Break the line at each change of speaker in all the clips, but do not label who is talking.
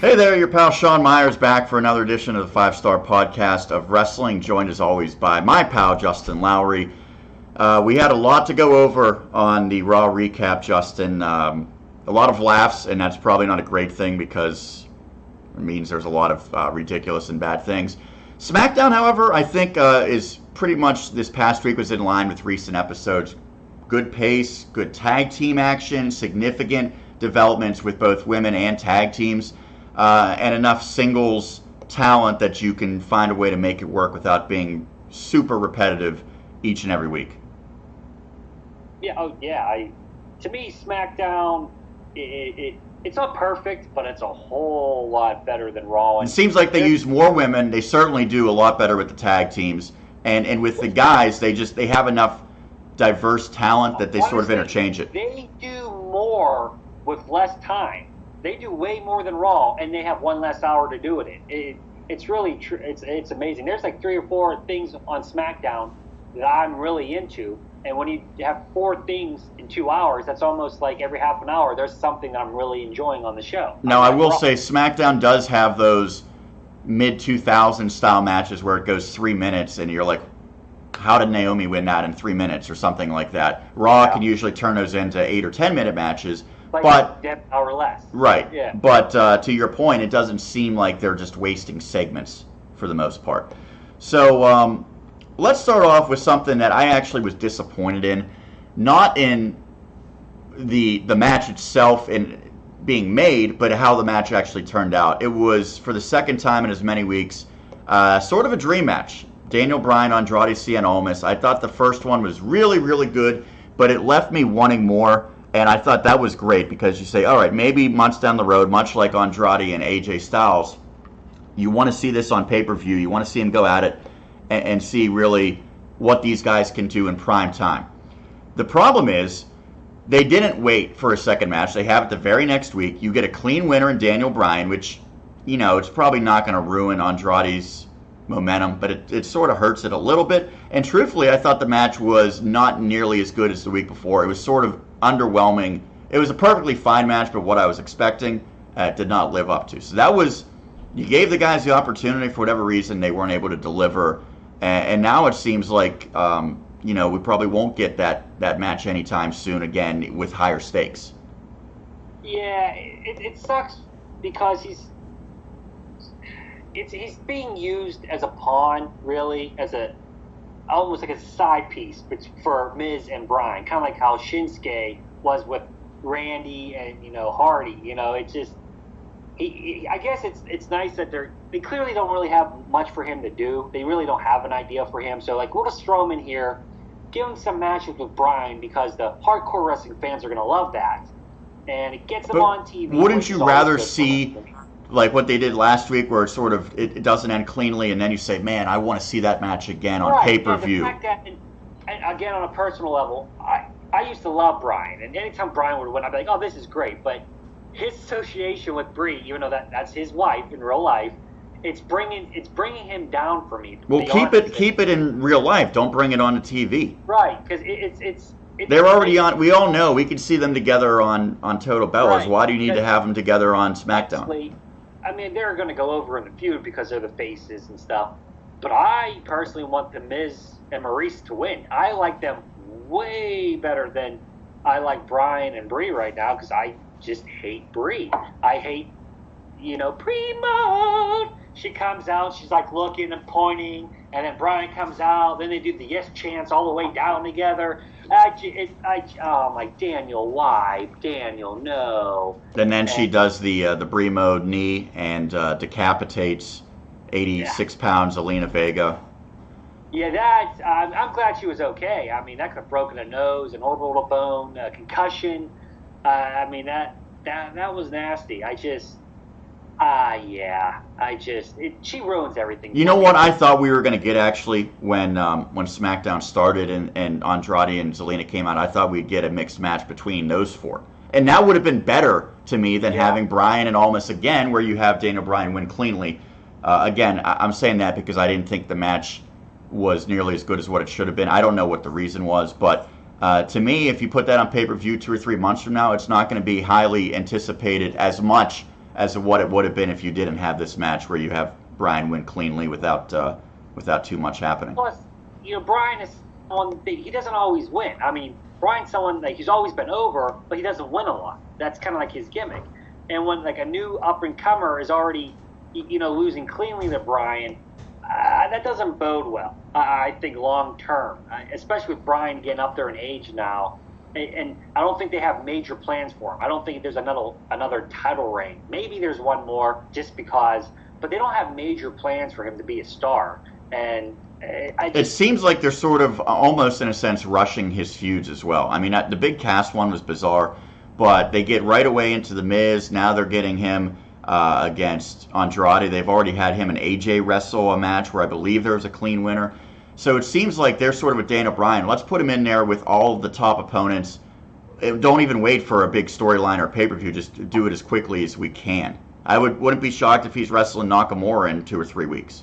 Hey there, your pal Sean Meyers back for another edition of the 5-Star Podcast of Wrestling, joined as always by my pal Justin Lowery. We had a lot to go over on the Raw recap, Justin. A lot of laughs, and that's probably not a great thing because it means there's a lot of ridiculous and bad things. Smackdown, however, I think is pretty much this past week was in line with recent episodes. Good pace, good tag team action, significant developments with both women and tag teams. And enough singles talent that you can find a way to make it work without being super repetitive each and every week.
Yeah, to me, SmackDown, it's not perfect, but it's a whole lot better than Raw.
It seems like they use more women. They certainly do a lot better with the tag teams, and with the guys, they have enough diverse talent that they sort of interchange it.
They do more with less time. They do way more than Raw, and they have one less hour to do it. It's really it's amazing. There's like 3 or 4 things on SmackDown that I'm really into, and when you have 4 things in 2 hours, that's almost like every half an hour there's something that I'm really enjoying on the show.
Now, I will say SmackDown does have those mid-2000s style matches where it goes 3 minutes, and you're like, how did Naomi win that in 3 minutes or something like that? Raw can usually turn those into 8 or 10 minute matches. But
an hour less.
Right.
Yeah.
But to your point, it doesn't seem like they're just wasting segments for the most part. So let's start off with something that I actually was disappointed in, not in the match itself in being made, but how the match actually turned out. It was, for the second time in as many weeks, sort of a dream match. Daniel Bryan, Andrade, Cien, Almas. I thought the first one was really, really good, but it left me wanting more. And I thought that was great because you say, all right, maybe months down the road, much like Andrade and AJ Styles, you want to see this on pay-per-view. You want to see them go at it and see really what these guys can do in prime time. The problem is they didn't wait for a second match. They have it the very next week. You get a clean winner in Daniel Bryan, which, you know, it's probably not going to ruin Andrade's momentum, but it sort of hurts it a little bit. And truthfully, I thought the match was not nearly as good as the week before. It was sort of underwhelming. It was a perfectly fine match, but what I was expecting did not live up to. So that was, you gave the guys the opportunity. For whatever reason, they weren't able to deliver. And now it seems like, we probably won't get that match anytime soon again with higher stakes.
Yeah, it sucks because he's being used as a pawn, really, as almost like a side piece for Miz and Bryan, kind of like how Shinsuke was with Randy and Hardy. It's just I guess it's nice that they clearly don't really have much for him to do. They really don't have an idea for him. So we'll just throw him in here, give him some matches with Bryan because the hardcore wrestling fans are going to love that, and it gets them on TV.
Wouldn't you rather see like what they did last week, where it doesn't end cleanly, and then you say, man, I want to see that match again on pay-per-view.
And again, on a personal level, I used to love Bryan, and anytime Bryan would win, I'd be like, oh, this is great. But his association with Brie, even though that's his wife in real life, it's bringing him down for me.
Well, keep it in real life. Don't bring it on the TV.
Right, because it's
they're already on. We all know we can see them together on Total Bellas. Right. Why do you need to have them together on SmackDown?
I mean, they're going to go over in the feud because they're the faces and stuff. But I personally want The Miz and Maurice to win. I like them way better than I like Bryan and Brie right now because I just hate Brie. I hate, pre-mode. She comes out, she's like looking and pointing, and then Bryan comes out. Then they do the yes chants all the way down together. I'm like, Daniel, why? Daniel, no.
And then she does the Brie mode knee and decapitates 86 pounds Zelina Vega.
Yeah, I'm glad she was okay. I mean, that could have broken a nose, an orbital bone, a concussion. That was nasty. She ruins everything.
You know what I thought we were going to get actually when SmackDown started and Andrade and Zelina came out? I thought we'd get a mixed match between those 4. And that would have been better to me than having Bryan and Almas again, where you have Daniel Bryan win cleanly. Again, I'm saying that because I didn't think the match was nearly as good as what it should have been. I don't know what the reason was, but to me, if you put that on pay-per-view 2 or 3 months from now, it's not going to be highly anticipated as much as of what it would have been if you didn't have this match where you have Bryan win cleanly without too much happening.
Plus, Bryan is someone he doesn't always win. I mean, Bryan's someone like he's always been over, but he doesn't win a lot. That's kind of like his gimmick. And when like a new up and comer is already losing cleanly to Bryan, that doesn't bode well. I think long term, especially with Bryan getting up there in age now. And I don't think they have major plans for him. I don't think there's another title reign. Maybe there's one more just because, but they don't have major plans for him to be a star. And it
seems like they're sort of almost in a sense rushing his feuds as well. I mean, the Big Cass one was bizarre, but they get right away into the Miz. Now they're getting him against Andrade. They've already had him and AJ wrestle a match where I believe there was a clean winner. So it seems like they're sort of with Daniel Bryan. Let's put him in there with all of the top opponents. Don't even wait for a big storyline or pay-per-view. Just do it as quickly as we can. I wouldn't be shocked if he's wrestling Nakamura in 2 or 3 weeks.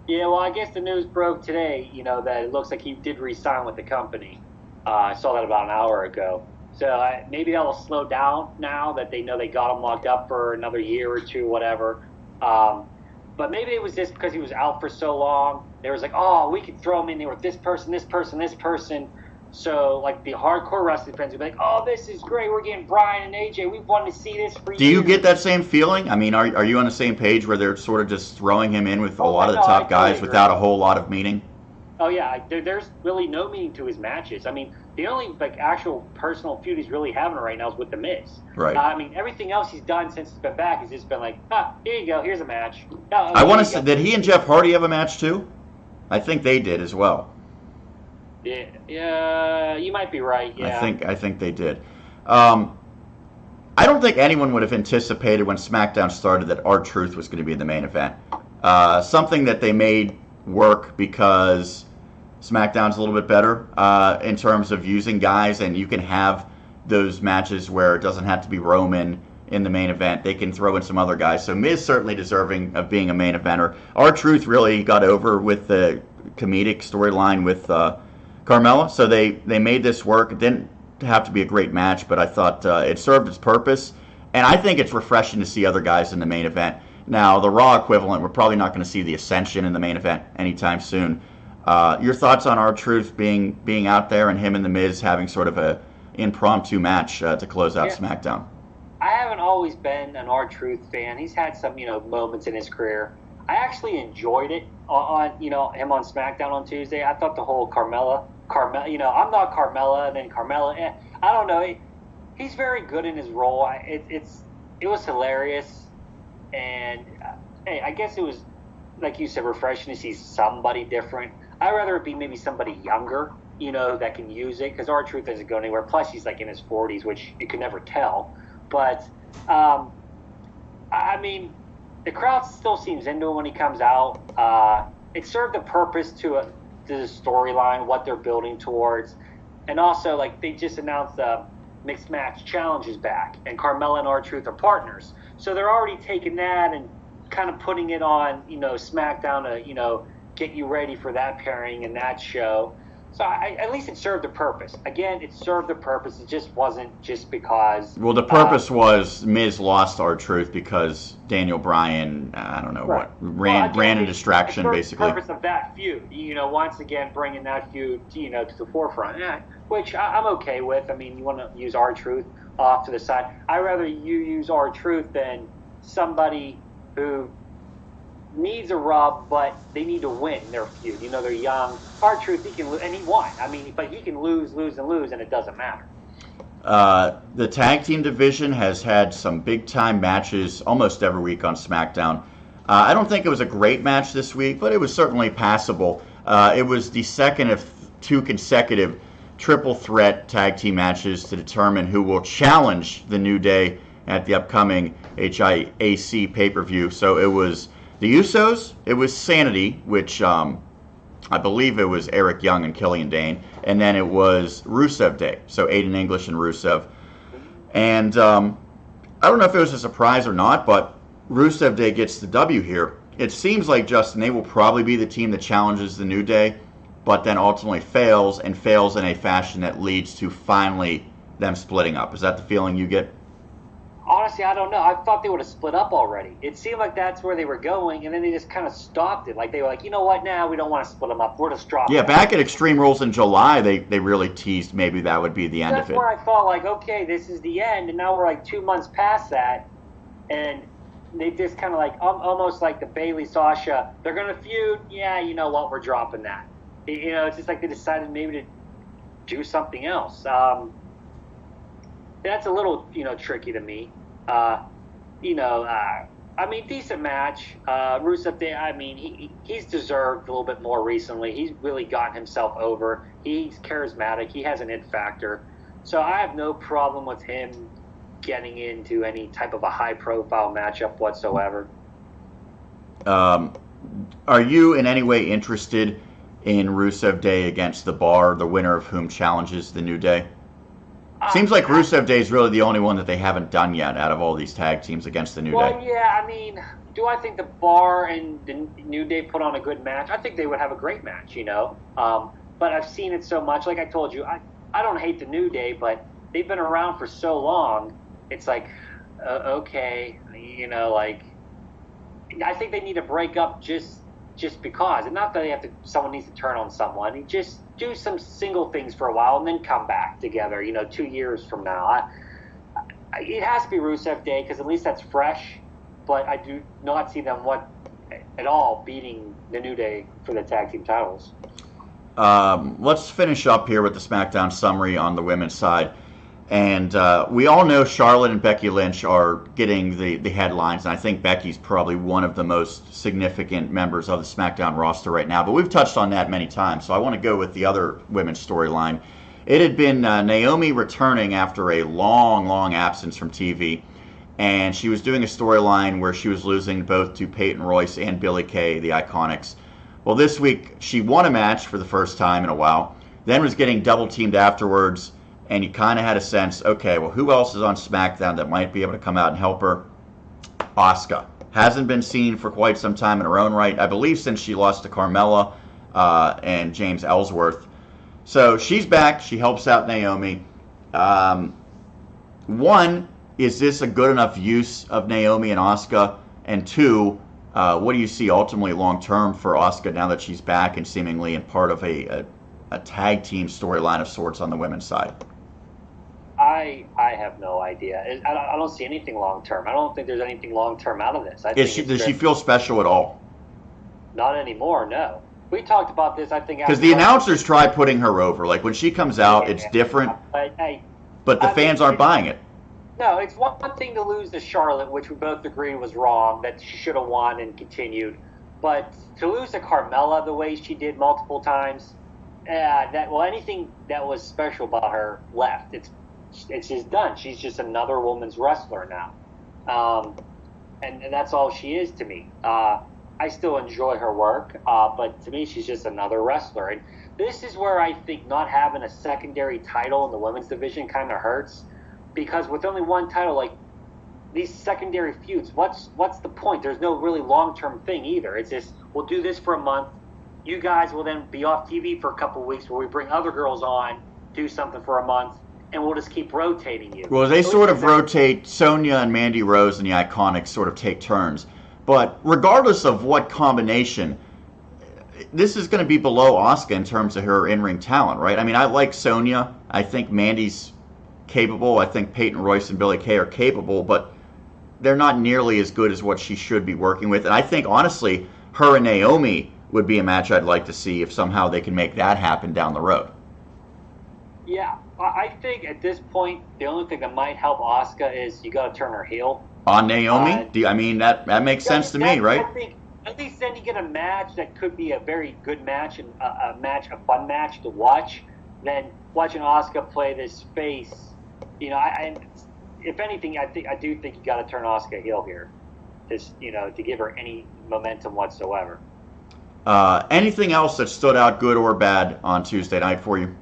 Yeah, well, I guess the news broke today, that it looks like he did re-sign with the company. I saw that about an hour ago. So maybe that will slow down now that they know they got him locked up for another year or two, whatever. But maybe it was just because he was out for so long. They was like, oh, we could throw him in there with this person, this person, this person. So, like, the hardcore wrestling fans would be like, oh, this is great. We're getting Bryan and AJ. We've wanted to see this for years.
Do you get that same feeling? I mean, are you on the same page where they're sort of just throwing him in with a lot of the top guys without a whole lot of meaning?
Oh, yeah. There's really no meaning to his matches. I mean, the only actual personal feud he's really having right now is with The Miz.
Right.
I mean, everything else he's done since he's been back has just been like, here you go, here's a match.
I want to say, did he and Jeff Hardy have a match too? I think they did as well.
Yeah, you might be right. Yeah,
I think they did. I don't think anyone would have anticipated when SmackDown started that R-Truth was going to be in the main event. Something that they made work because SmackDown's a little bit better in terms of using guys, and you can have those matches where it doesn't have to be Roman in the main event. They can throw in some other guys. So Miz certainly deserving of being a main eventer. R-Truth really got over with the comedic storyline with Carmella, so they made this work. It didn't have to be a great match, but I thought it served its purpose, and I think it's refreshing to see other guys in the main event. Now, the Raw equivalent, we're probably not going to see the Ascension in the main event anytime soon. Your thoughts on R-Truth being out there and him and The Miz having sort of a impromptu match to close out SmackDown?
I haven't always been an R-Truth fan. He's had some, moments in his career. I actually enjoyed it on him on SmackDown on Tuesday. I thought the whole Carmella, I'm not Carmella, and then Carmella, I don't know. He's very good in his role. It was hilarious, and hey, I guess it was, like you said, refreshing to see somebody different. I'd rather it be maybe somebody younger, that can use it, because R-Truth doesn't go anywhere. Plus, he's like in his 40s, which you can never tell. But, I mean, the crowd still seems into him when he comes out. It served a purpose to the storyline, what they're building towards. And also, like, they just announced the Mixed Match Challenge is back, and Carmella and R-Truth are partners. So they're already taking that and kind of putting it on, SmackDown to, get you ready for that pairing and that show. So at least it served a purpose. Again, it served a purpose. It just wasn't just because...
Well, the purpose was Miz lost R-Truth because Daniel Bryan, I don't know what, ran a distraction, basically.
The purpose of that feud, once again bringing that feud, to the forefront, which I'm okay with. I mean, you want to use R-Truth off to the side. I'd rather you use R-Truth than somebody who needs a rub, but they need to win their feud. They're young. R-Truth, he can lose, and he won. I mean, but he can lose, and it doesn't matter.
The tag team division has had some big-time matches almost every week on SmackDown. I don't think it was a great match this week, but it was certainly passable. It was the second of 2 consecutive triple threat tag team matches to determine who will challenge the New Day at the upcoming HIAC pay-per-view. So it was the Usos, it was Sanity, which I believe it was Eric Young and Killian Dane, and then it was Rusev Day, so Aiden English and Rusev. And I don't know if it was a surprise or not, but Rusev Day gets the W here. It seems like, Justin, they will probably be the team that challenges the New Day, but then ultimately fails in a fashion that leads to finally them splitting up. Is that the feeling you get?
honestly, I don't know. I thought they would have split up already. It seemed like that's where they were going, and then they just kind of stopped it. Like they were like, you know what? Now we don't want to split them up. We're just dropping.
Yeah, back at Extreme Rules in July, they really teased maybe that would be the end of it.
That's where I thought, like, okay, this is the end, and now we're like 2 months past that, and they just kind of like almost like the Bailey Sasha. They're gonna feud. Yeah, you know what? We're dropping that. You know, it's just like they decided maybe to do something else. That's a little, tricky to me. I mean, decent match. Rusev, I mean, he's deserved a little bit more recently. He's really gotten himself over. He's charismatic. He has an it factor. So I have no problem with him getting into any type of a high-profile matchup whatsoever.
Are you in any way interested in Rusev Day against The Bar, the winner of whom challenges the New Day? Seems like Rusev Day is really the only one that they haven't done yet out of all these tag teams against the New Day.
Well, yeah, I mean, do I think The Bar and the New Day put on a good match? I think they would have a great match, But I've seen it so much. Like I told you, I don't hate the New Day, but they've been around for so long. It's like, okay, I think they need to break up just because. And not that someone needs to turn on someone. Just do some single things for a while and then come back together, 2 years from now. It has to be Rusev Day because at least that's fresh, but I do not see them at all beating the New Day for the tag team titles.
Let's finish up here with the SmackDown summary on the women's side. And we all know Charlotte and Becky Lynch are getting the headlines, and I think Becky's probably one of the most significant members of the SmackDown roster right now. But we've touched on that many times, so I want to go with the other women's storyline. It had been Naomi returning after a long absence from TV, and she was doing a storyline where she was losing both to Peyton Royce and Billie Kay, the Iconics. Well, this week she won a match for the first time in a while, then was getting double-teamed afterwards, and you kind of had a sense, okay, well, who else is on SmackDown that might be able to come out and help her? Asuka. Hasn't been seen for quite some time in her own right, I believe since she lost to Carmella and James Ellsworth. So she's back. She helps out Naomi. One, is this a good enough use of Naomi and Asuka? And two, what do you see ultimately long-term for Asuka now that she's back and seemingly in part of a tag team storyline of sorts on the women's side?
I have no idea. I don't see anything long term. I don't think there's anything long term out of this.
Does she feel special at all?
Not anymore. No. We talked about this. I think
because the announcers try putting her over. Like when she comes out, it's different. But the fans aren't buying it.
No, it's one thing to lose to Charlotte, which we both agreed was wrong, that she should have won and continued. But to lose to Carmella the way she did multiple times, anything that was special about her left. It's just done. She's just another woman's wrestler now. And that's all she is to me. I still enjoy her work, but to me, she's just another wrestler. And this is where I think not having a secondary title in the women's division kind of hurts, because with only one title, like these secondary feuds, what's the point? There's no really long-term thing either. It's just, we'll do this for a month. You guys will then be off TV for a couple of weeks where we bring other girls on, do something for a month, and we'll just keep rotating you.
Well, they sort of rotate. Sonya and Mandy Rose and the Iconics sort of take turns. But regardless of what combination, this is going to be below Asuka in terms of her in-ring talent, right? I mean, I like Sonya. I think Mandy's capable. I think Peyton Royce and Billie Kay are capable, but they're not nearly as good as what she should be working with. And I think, honestly, her and Naomi would be a match I'd like to see if somehow they can make that happen down the road.
Yeah, I think at this point, the only thing that might help Asuka is you got to turn her heel.
On Naomi? That makes sense to me, right?
I think at least then you get a match that could be a very good match and a fun match to watch. Then watching Asuka play this face, if anything, I do think you got to turn Asuka heel here, just to give her any momentum whatsoever.
Anything else that stood out, good or bad, on Tuesday night for you?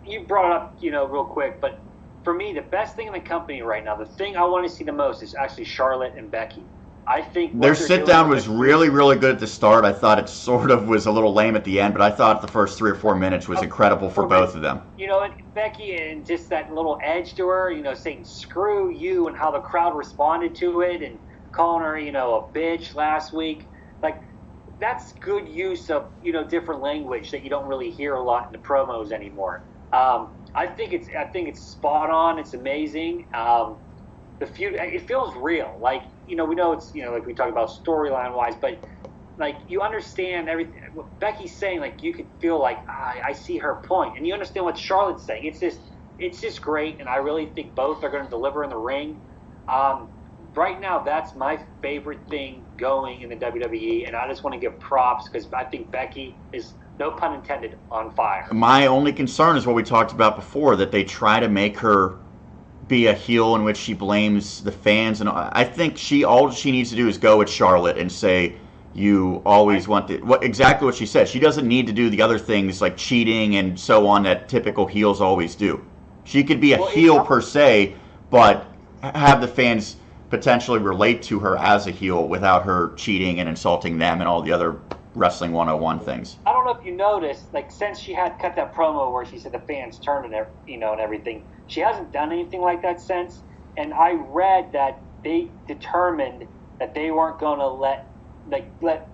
You brought up, real quick, but for me, the best thing in the company right now, the thing I want to see the most is actually Charlotte and Becky. I think
their sit-down was really, really good at the start. I thought it sort of was a little lame at the end, but I thought the first 3 or 4 minutes was incredible for both of them.
You know, and Becky, and just that little edge to her, you know, saying screw you, and how the crowd responded to it, and calling her, you know, a bitch last week. Like, that's good use of, you know, different language that you don't really hear a lot in the promos anymore. I think it's spot on. It's amazing. The feud, it feels real. Like, you know, we know it's, you know, like we talk about storyline wise, but like you understand everything. What Becky's saying, like you could feel like I see her point, and you understand what Charlotte's saying. It's just great, and I really think both are going to deliver in the ring. Right now, that's my favorite thing going in the WWE, and I just want to give props because I think Becky is, no pun intended, on fire.
My only concern is what we talked about before, that they try to make her be a heel in which she blames the fans, and I think all she needs to do is go at Charlotte and say, you always want exactly what she said. She doesn't need to do the other things like cheating and so on that typical heels always do. She could be a heel per se, but have the fans potentially relate to her as a heel without her cheating and insulting them and all the other Wrestling 101 things.
I don't know if you noticed, like since she had cut that promo where she said the fans turned and and everything, she hasn't done anything like that since. And I read that they determined that they weren't going to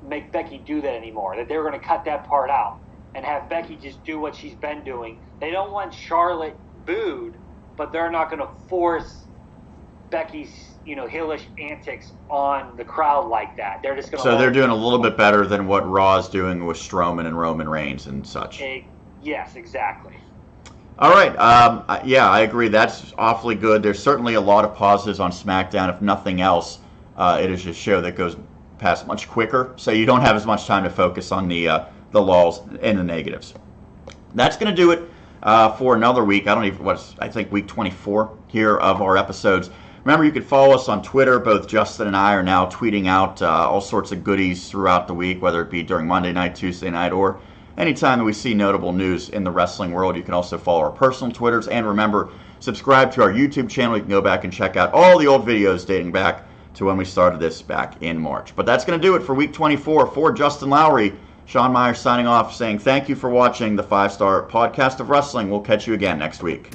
make Becky do that anymore. That they were going to cut that part out and have Becky just do what she's been doing. They don't want Charlotte booed, but they're not going to force Becky's, heelish antics on the crowd like that. They're just going to.
So they're doing a little bit better than what Raw's doing with Strowman and Roman Reigns and such.
Yes, exactly.
All right. Yeah, I agree. That's awfully good. There's certainly a lot of positives on SmackDown. If nothing else, it is a show that goes past much quicker, so you don't have as much time to focus on the lulls and the negatives. That's going to do it for another week. I think week 24 here of our episodes. Remember, you can follow us on Twitter. Both Justin and I are now tweeting out all sorts of goodies throughout the week, whether it be during Monday night, Tuesday night, or anytime that we see notable news in the wrestling world. You can also follow our personal Twitters. And remember, subscribe to our YouTube channel. You can go back and check out all the old videos dating back to when we started this back in March. But that's going to do it for week 24. For Justin Lowery, Sean Meyers signing off, saying thank you for watching the 5-Star Podcast of Wrestling. We'll catch you again next week.